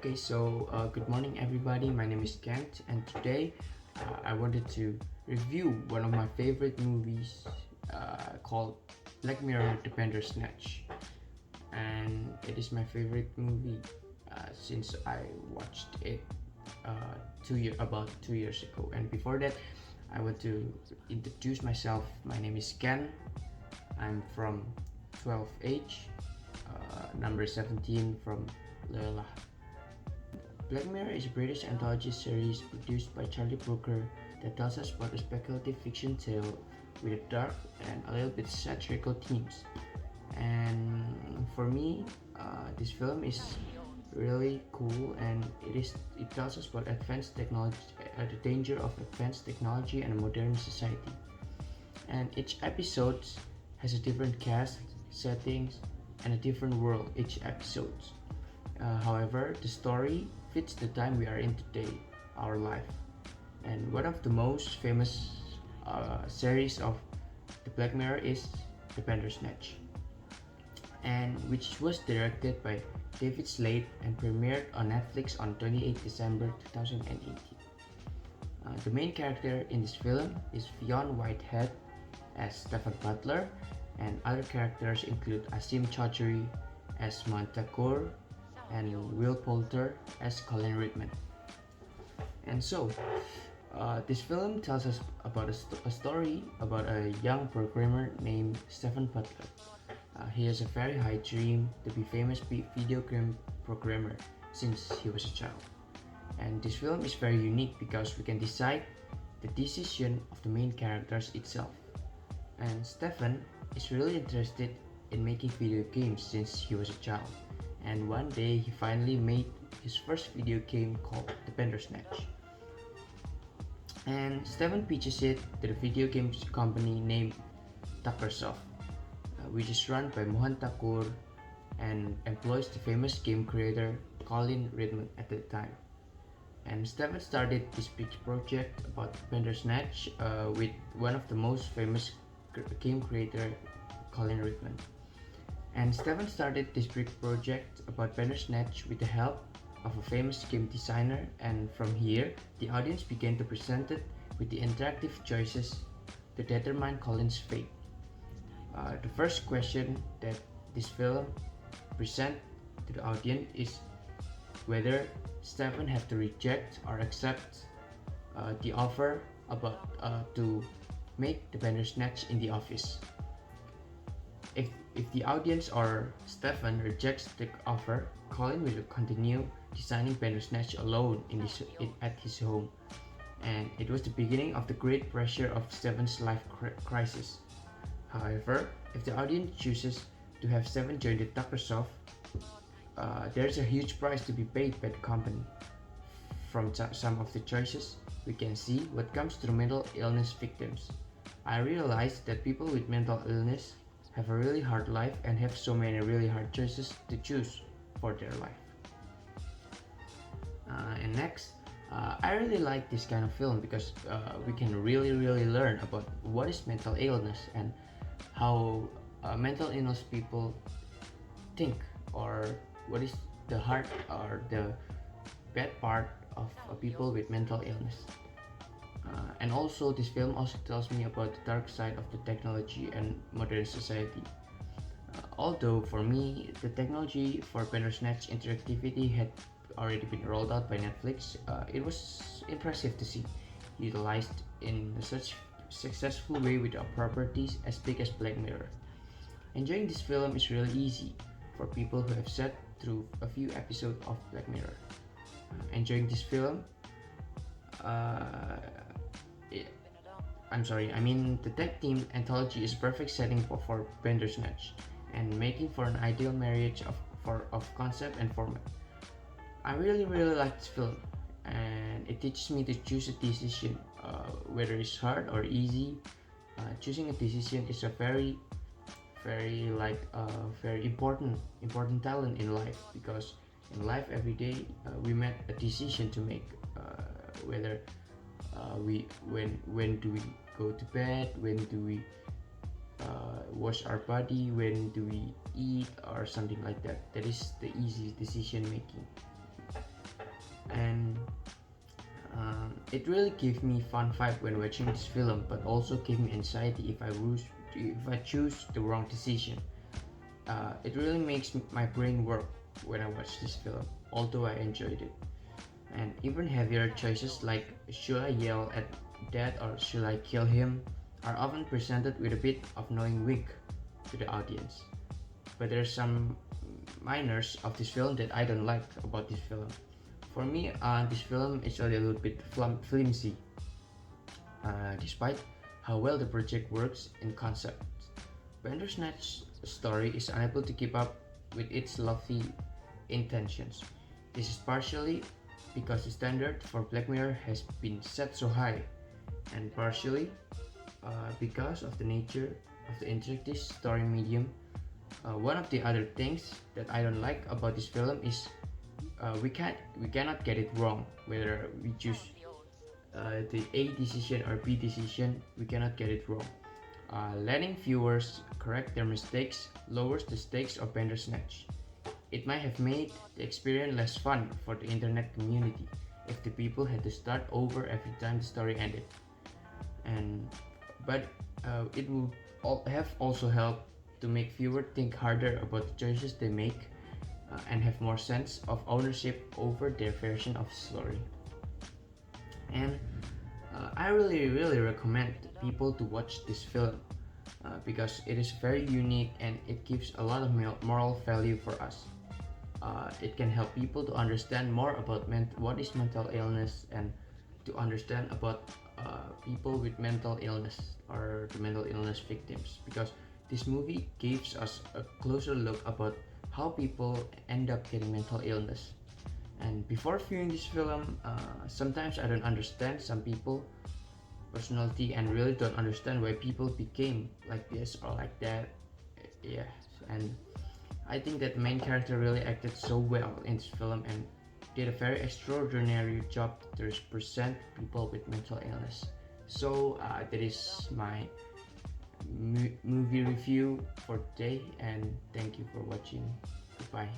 Good morning everybody. My name is Kent, and today I wanted to review one of my favorite movies called Black Mirror: The Bandersnatch, and it is my favorite movie since I watched it about 2 years ago. And before that, I want to introduce myself. My name is Ken. I'm from 12H, number 17 from Loyola. Black Mirror is a British anthology series produced by Charlie Brooker that tells us about a speculative fiction tale with a dark and a little bit satirical themes. And for me, this film is really cool, and it tells us about advanced technology, the danger of advanced technology and a modern society. And each episode has a different cast, settings, and a different world each episode. However, the story fits the time we are in today, our life. And one of the most famous series of the Black Mirror is the Bandersnatch, and which was directed by David Slade and premiered on Netflix on 28 December 2018. The main character in this film is Fionn Whitehead as Stephen Butler, and other characters include Asim Chaudhry as Sma and Will Poulter as Colin Ridman. And this film tells us about a story about a young programmer named Stephen Butler. He has a very high dream to be famous video game programmer since he was a child. And this film is very unique because we can decide the decision of the main characters itself. And Stephen is really interested in making video games since he was a child. And one day he finally made his first video game called the Bandersnatch. And Stephen pitches it to the video games company named Tuckersoft, which is run by Mohan Thakur and employs the famous game creator Colin Ridman at the time. And Stephen started this big project about Bandersnatch with one of the most famous game creator, Colin Ridman. And Stephen started this big project about Bandersnatch with the help of a famous game designer, and from here, the audience began to present it with the interactive choices to determine Colin's fate. The first question that this film presents to the audience is whether Stephen have to reject or accept the offer about to make the Bandersnatch in the office. If the audience or Stephen rejects the offer, Colin will continue designing Bandersnatch alone at his home, and it was the beginning of the great pressure of Stephen's life crisis. However, if the audience chooses to have Stephen join the Tuckersoft, there is a huge price to be paid by the company. From some of the choices, we can see what comes to the mental illness victims. I realized that people with mental illness have a really hard life and have so many really hard choices to choose for their life. And next, I really like this kind of film because we can really learn about what is mental illness and how mental illness people think, or what is the hard or the bad part of people with mental illness. And also, this film also tells me about the dark side of the technology and modern society. Although for me, the technology for Bandersnatch interactivity had already been rolled out by Netflix, it was impressive to see utilized in such successful way with properties as big as Black Mirror. Enjoying this film is really easy for people who have sat through a few episodes of Black Mirror. Enjoying this film, the tech themed anthology is a perfect setting for Bandersnatch and making for an ideal marriage of concept and format. I really like this film, and it teaches me to choose a decision, whether it's hard or easy. Choosing a decision is a very important talent in life, because in life every day we make a decision to make, whether when do we go to bed, when do we wash our body, when do we eat, or something like that. That is the easy decision making. And it really gave me fun vibe when watching this film, but also gave me anxiety if I choose the wrong decision. It really makes my brain work when I watch this film, although I enjoyed it. And even heavier choices like should I yell at dad or should I kill him are often presented with a bit of knowing wink to the audience. But there's some minors of this film that I don't like about this film. For me, this film is a little bit flimsy, despite how well the project works in concept. Bandersnatch's story is unable to keep up with its lofty intentions. This is partially because the standard for Black Mirror has been set so high, and partially because of the nature of the interactive story medium. One of the other things that I don't like about this film is we cannot get it wrong whether we choose the A decision or B decision. We cannot get it wrong. Letting viewers correct their mistakes lowers the stakes of Bandersnatch. It might have made the experience less fun for the internet community if the people had to start over every time the story ended. And but it would have also helped to make viewers think harder about the choices they make and have more sense of ownership over their version of the story. And I really recommend people to watch this film because it is very unique and it gives a lot of moral value for us. It can help people to understand more about what is mental illness and to understand about people with mental illness or the mental illness victims, because this movie gives us a closer look about how people end up getting mental illness. And before viewing this film, sometimes I don't understand some people personality and really don't understand why people became like this or like that. Yeah, and I think that the main character really acted so well in this film and did a very extraordinary job to represent people with mental illness. So that is my movie review for today, and thank you for watching. Goodbye.